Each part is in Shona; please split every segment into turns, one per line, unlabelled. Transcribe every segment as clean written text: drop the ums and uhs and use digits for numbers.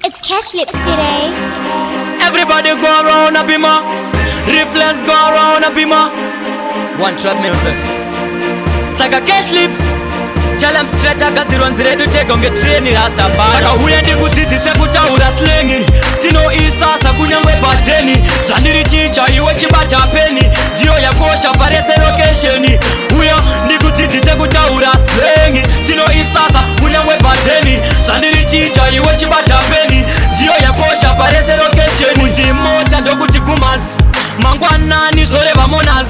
It's Cashlibscity.
Everybody go around a bima. Reflex go around a bima. One trap music. Saka Cashlibs. Tell them straight I got the runs ready to take on get training rasta bar. Saka huya ndi kutitise kutaura slengi. Tino isasa kunyangwe pateni. Zandiri chicha iwe chibata peni. Dio ya kosha parese location. Huya ndi kutitise kutaura slengi. Tino isasa kunyangwe pateni. Zandiri chicha iwe chibata peni. Dio ya kosha parese location. Kuti mota ndokuti kumas. Mangwanani zoreva monas.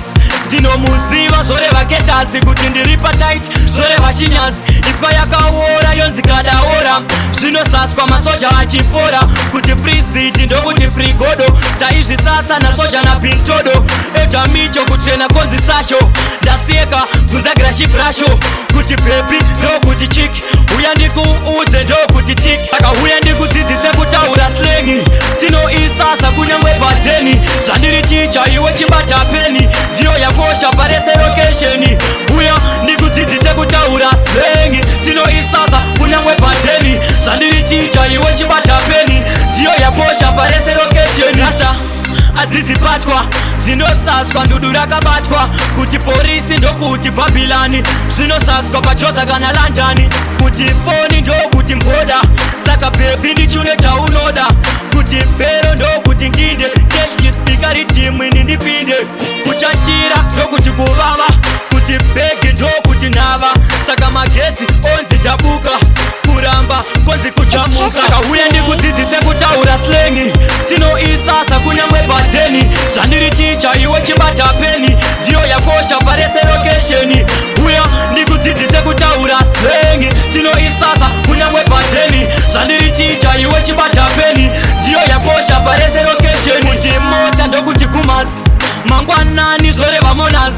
Dino muziva zoreva ketasi. Kuti ndiripa tight zoreva shinyas. Ifa yakaora yonzikadaora. Zvino saswa masoja achifora. Kuti free city ndokuti free godo. Taizvi sasa na soja na pintodo. Eta micho kutrena konzi sasho. Ndasieka kunzagira shibrasho. Kuti baby ndokuti chick. Uya ndikuudze ndokuti tick. Saka uya ndikudzidzise kutaura slengi. Tino isasa kunyangwe pateni. Zvandiri ticha iwe chibata peni. Dio yakosha parese location. Uya ndikudzidzise kutaura slengi. Tino isasa kunyangwe pateni. Zvandiri ticha iwe chibata peni. Dio yakosha parese location. Rasa adzizipatwa dzinosaswa ndudu rakabatwa. Kuti polisi ndokuti Babylani. Zvinosaswa pachoza kana London. Kuti foni ndokuti mboda. Saka baby ndichune chaunoda. Kuti bero ndokuti nginde. Cashlibs bika Riddim ndipinde. Kuchachira ndokuti kuvava. Kuti begi ndokuti nava. Saka magetsi onzi tabuka. Kuramba konzi kuchamuka. Saka uya ndikudzidzise kutaura slengi. Tino isasa kunyangwe pateni. Zvandiri ticha iwe chibata peni. Dio yakosha parese location. Uya ndikudzidzise kutaura slengi. Tino isasa kunyangwe pateni. Zvandiri ticha iwe chibata peni. Dio yakosha parese location. Kuti mota ndokuti kumas. Mangwanani zoreva monas.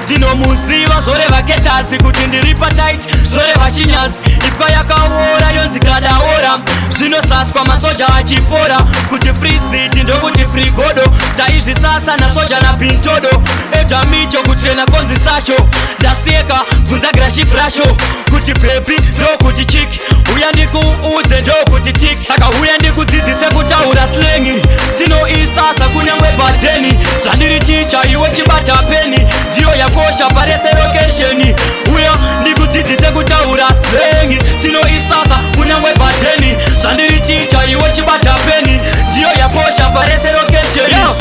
Dino muziva zoreva ketasi. Kuti ndiripa tight zoreva shinyas. Ifa yakaora yonzikadaora. Zvino saswa masoja achifora. Kuti free city ndokuti free godo. Taizvi sasa na soja na pintodo. Eta micho kutrena konzi sasho. Ndasieka kunzagira shibrasho. Kuti baby ndokuti chick. Uya ndikuudze ndokuti tick. Saka uya ndikudzidzise kutaura slengi. Tino isasa kunyangwe pateni. Zvandiri ticha iwe chibata peni. Dio yakosha parese location. Uya ndikudzidzise kutaura slengi. Tino isasa kunyangwe pateni. Zvandiri ticha iwe chibata peni. Dio yakosha parese location. Yo.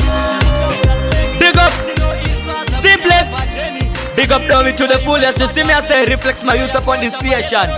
Big up Simplex. Big up down to the fullest. You see me I say Reflex Ma Usa on this station.